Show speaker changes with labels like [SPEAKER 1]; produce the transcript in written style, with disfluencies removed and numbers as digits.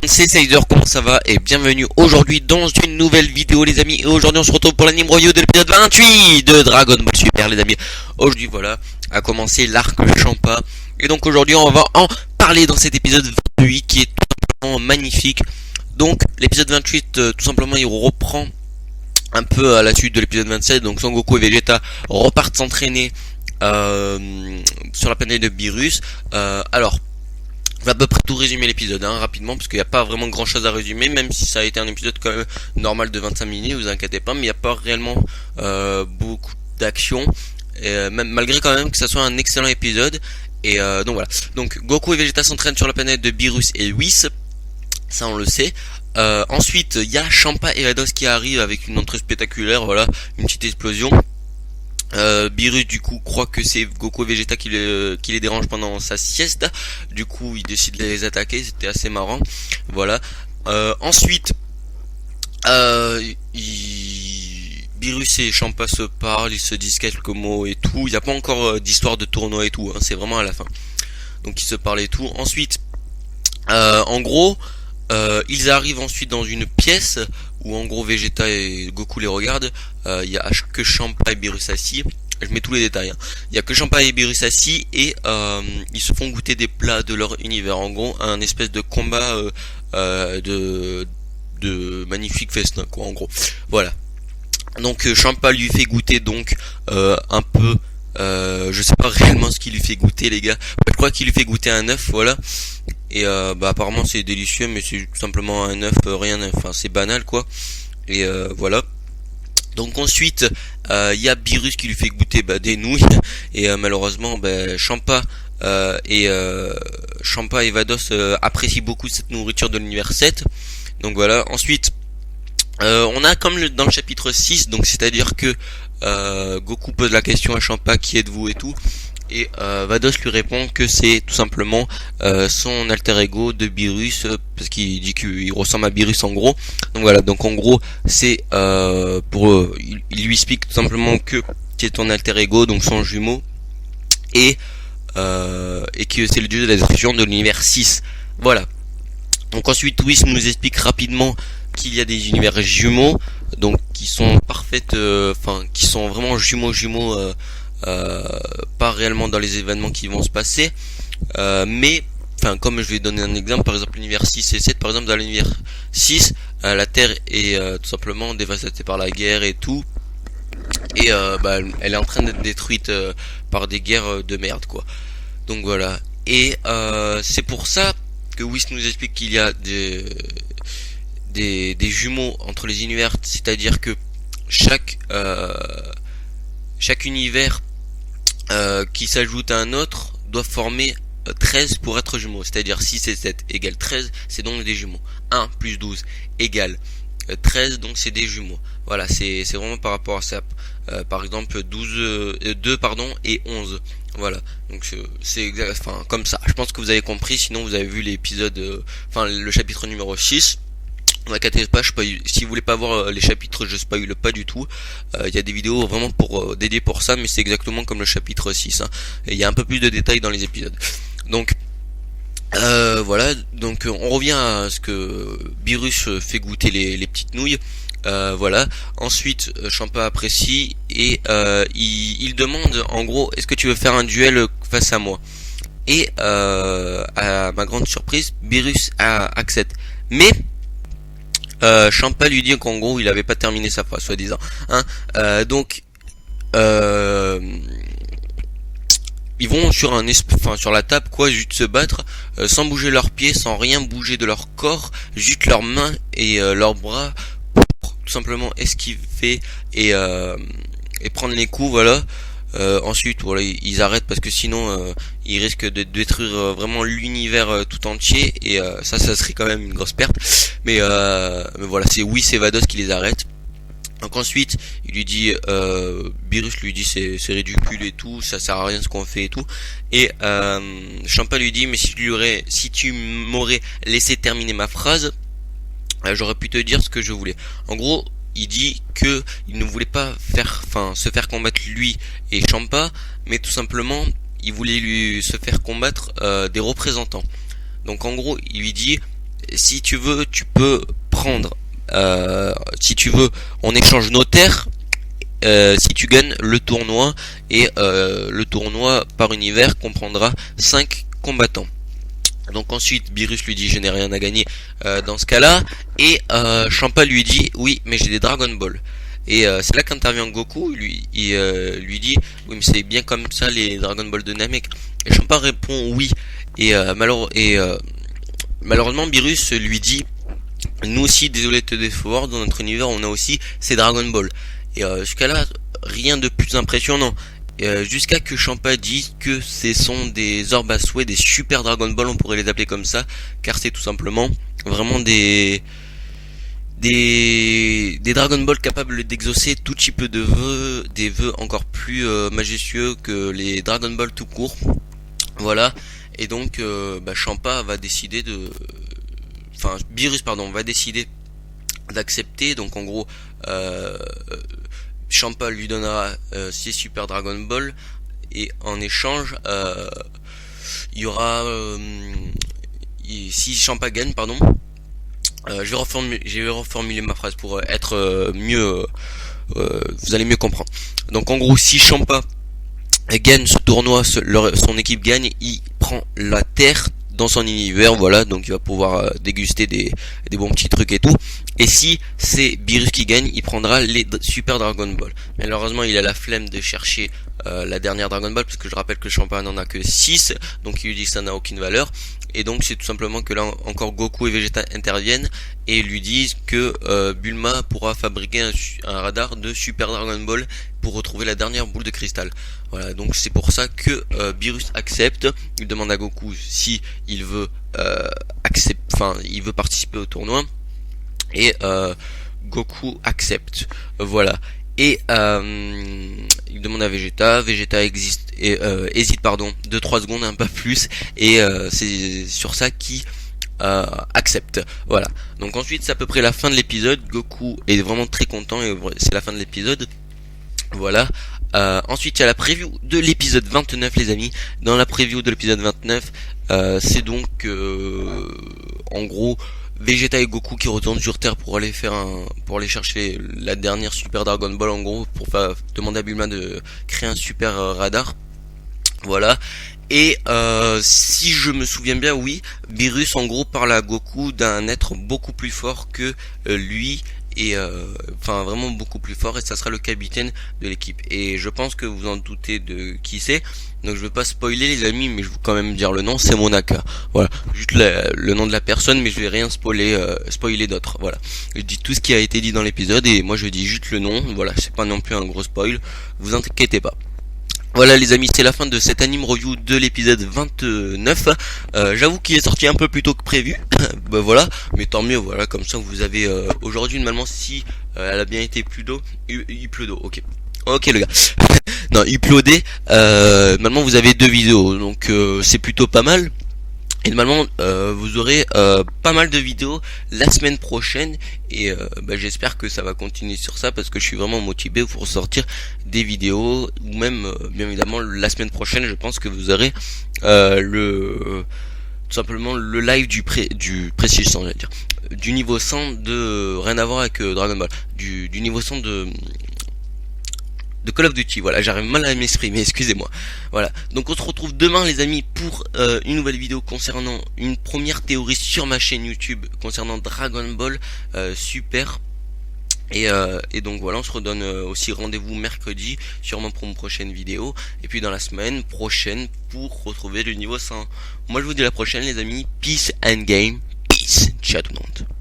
[SPEAKER 1] c'est Sizer, comment ça va? Et bienvenue aujourd'hui dans une nouvelle vidéo les amis. Et aujourd'hui on se retrouve pour l'anime royaux de l'épisode 28 de Dragon Ball Super les amis. Aujourd'hui voilà, a commencé l'arc Champa. Et donc aujourd'hui on va en parler dans cet épisode 28 qui est tout simplement magnifique. Donc l'épisode 28 tout simplement il reprend un peu à la suite de l'épisode 27. Donc Son Goku et Vegeta repartent s'entraîner sur la planète de Beerus. Alors on va à peu près tout résumer l'épisode rapidement parce qu'il n'y a pas vraiment grand chose à résumer, même si ça a été un épisode quand même normal de 25 minutes, vous inquiétez pas, mais il n'y a pas réellement beaucoup d'action, même malgré quand même que ça soit un excellent épisode. Et donc voilà, donc Goku et Vegeta s'entraînent sur la planète de Beerus et Whis, ça on le sait. Ensuite il y a Champa et Vados qui arrivent avec une entrée spectaculaire, voilà, une petite explosion. Beerus du coup croit que c'est Goku et Vegeta qui les dérange pendant sa sieste. Du coup il décide de les attaquer, c'était assez marrant. Voilà. Ensuite Beerus et Champa se parlent, ils se disent quelques mots et tout. Il n'y a pas encore d'histoire de tournoi et tout, c'est vraiment à la fin. Donc ils se parlent et tout. Ensuite en gros ils arrivent ensuite dans une pièce où en gros Vegeta et Goku les regardent. Il y a que Champa et Beerus assis. Je mets tous les détails. Il y a que Champa et Beerus assis et ils se font goûter des plats de leur univers. En gros, un espèce de combat de magnifique festin quoi. En gros, voilà. Donc Champa lui fait goûter donc un peu. Je sais pas réellement ce qu'il lui fait goûter les gars. Je crois qu'il lui fait goûter un œuf, voilà. Et apparemment c'est délicieux, mais c'est tout simplement un œuf, rien, enfin c'est banal quoi. Et voilà. Donc ensuite il y a Beerus qui lui fait goûter des nouilles et malheureusement Champa et Vados apprécient beaucoup cette nourriture de l'univers 7. Donc voilà. Ensuite on a comme dans le chapitre 6, donc c'est-à-dire que Goku pose la question à Champa, qui êtes-vous et tout, et Vados lui répond que c'est tout simplement son alter ego de Beerus, parce qu'il dit qu'il ressemble à Beerus en gros. Donc voilà, donc en gros c'est il lui explique tout simplement que c'est ton alter ego, donc son jumeau, et que c'est le dieu de la destruction de l'univers 6. Voilà. Donc ensuite Whis nous explique rapidement qu'il y a des univers jumeaux, donc qui sont parfaites, qui sont vraiment jumeaux, pas réellement dans les événements qui vont se passer, mais comme je vais donner un exemple, par exemple l'univers 6 et 7, par exemple dans l'univers 6, la Terre est tout simplement dévastée par la guerre et tout, et elle est en train d'être détruite par des guerres de merde quoi. Donc voilà, et c'est pour ça que Whis nous explique qu'il y a des jumeaux entre les univers, c'est-à-dire que chaque univers qui s'ajoute à un autre doit former 13 pour être jumeaux, c'est-à-dire 6 et 7 égale 13, c'est donc des jumeaux. 1 plus 12 égale 13, donc c'est des jumeaux. Voilà, c'est vraiment par rapport à ça. Par exemple 2 et 11. Voilà, donc c'est exact, comme ça. Je pense que vous avez compris, sinon vous avez vu l'épisode, le chapitre numéro 6. Ne vous inquiétez pas, si vous voulez pas voir les chapitres, je spoil pas du tout. Il y a des vidéos vraiment dédiées pour ça, mais c'est exactement comme le chapitre 6. Et il y a un peu plus de détails dans les épisodes. Donc voilà, donc on revient à ce que Beerus fait goûter les petites nouilles. Voilà. Ensuite Champa apprécie et il demande en gros, est-ce que tu veux faire un duel face à moi? Et à ma grande surprise, Beerus accepte. Mais Champa lui dit qu'en gros il avait pas terminé sa phrase, soi-disant. Donc ils vont sur la table quoi, juste se battre sans bouger leurs pieds, sans rien bouger de leur corps, juste leurs mains et leurs bras pour tout simplement esquiver et prendre les coups, voilà. Ensuite voilà, ils arrêtent parce que sinon ils risquent de détruire vraiment l'univers tout entier, et ça serait quand même une grosse perte, mais voilà, c'est Whis et Vados qui les arrêtent. Donc ensuite il lui dit, Beerus lui dit c'est ridicule et tout, ça sert à rien ce qu'on fait et tout, et Champa lui dit mais si tu m'aurais laissé terminer ma phrase, j'aurais pu te dire ce que je voulais. En gros il dit que il ne voulait pas se faire combattre lui et Champa, mais tout simplement il voulait se faire combattre des représentants. Donc en gros il lui dit si tu veux, tu peux prendre, si tu veux, en échange notaire, si tu gagnes le tournoi, et le tournoi par univers comprendra 5 combattants. Donc ensuite Beerus lui dit je n'ai rien à gagner dans ce cas-là, et Champa lui dit oui mais j'ai des Dragon Ball. Et c'est là qu'intervient Goku, lui dit oui mais c'est bien comme ça les Dragon Ball de Namek. Et Champa répond oui, et malheureusement Beerus lui dit nous aussi désolé de te décevoir, dans notre univers on a aussi ces Dragon Ball. Et jusqu'à là rien de plus impressionnant. Jusqu'à que Champa dise que ce sont des orbes à souhait, des super Dragon Ball, on pourrait les appeler comme ça, car c'est tout simplement vraiment des Dragon Ball capables d'exaucer tout type de vœux, des vœux encore plus majestueux que les Dragon Ball tout court. Voilà, et donc Champa va décider Beerus va décider d'accepter. Donc en gros Champa lui donnera 6 Super Dragon Ball, et en échange il y aura si Champa gagne, pardon, je vais reformuler ma phrase pour être mieux, vous allez mieux comprendre. Donc en gros si Champa gagne ce tournoi, son équipe gagne, il prend la terre dans son univers, voilà, donc il va pouvoir déguster des bons petits trucs et tout. Et si c'est Beerus qui gagne, il prendra les Super Dragon Ball. Malheureusement il a la flemme de chercher la dernière Dragon Ball, parce que je rappelle que Champa n'en a que 6, donc il lui dit que ça n'a aucune valeur. Et donc c'est tout simplement que là encore Goku et Vegeta interviennent et lui disent que Bulma pourra fabriquer un radar de Super Dragon Ball pour retrouver la dernière boule de cristal. Voilà, donc c'est pour ça que Beerus accepte. Il demande à Goku si il veut il veut participer au tournoi, et Goku accepte. Voilà. Et il demande à Vegeta hésite 2-3 secondes, un peu plus, et c'est sur ça qu'il accepte. Voilà. Donc ensuite c'est à peu près la fin de l'épisode. Goku est vraiment très content et c'est la fin de l'épisode. Voilà. Ensuite il y a la preview de l'épisode 29 les amis. Dans la preview de l'épisode 29 c'est donc en gros Vegeta et Goku qui retournent sur Terre pour aller chercher la dernière Super Dragon Ball, en gros pour demander à Bulma de créer un super radar. Voilà. Et si je me souviens bien, oui, Beerus en gros parle à Goku d'un être beaucoup plus fort que lui, et vraiment beaucoup plus fort, et ça sera le capitaine de l'équipe. Et je pense que vous en doutez de qui c'est, donc je vais pas spoiler les amis, mais je vais quand même dire le nom, c'est Monaka. Voilà, juste le nom de la personne, mais je vais rien spoiler d'autres. Voilà, je dis tout ce qui a été dit dans l'épisode, et moi je dis juste le nom. Voilà, c'est pas non plus un gros spoil, vous inquiétez pas. Voilà les amis, c'est la fin de cet anime review de l'épisode 29. J'avoue qu'il est sorti un peu plus tôt que prévu. Bah voilà, mais tant mieux, voilà, comme ça vous avez aujourd'hui, normalement, si elle a bien été uploadée, ok le gars. Non, uploadé, normalement vous avez 2 vidéos, donc c'est plutôt pas mal. Et normalement vous aurez pas mal de vidéos la semaine prochaine, et j'espère que ça va continuer sur ça, parce que je suis vraiment motivé pour sortir des vidéos, ou même bien évidemment la semaine prochaine je pense que vous aurez tout simplement le live du Prestige 100, du niveau 100 de rien à voir avec Dragon Ball, du niveau 100 de Call of Duty. Voilà, j'arrive mal à m'exprimer, excusez-moi. Voilà, donc on se retrouve demain les amis pour une nouvelle vidéo concernant une première théorie sur ma chaîne YouTube concernant Dragon Ball Super. Et donc voilà, on se redonne aussi rendez-vous mercredi, sûrement pour une prochaine vidéo, et puis dans la semaine prochaine pour retrouver le niveau 100. Moi je vous dis à la prochaine les amis, peace and game, peace, ciao tout le monde.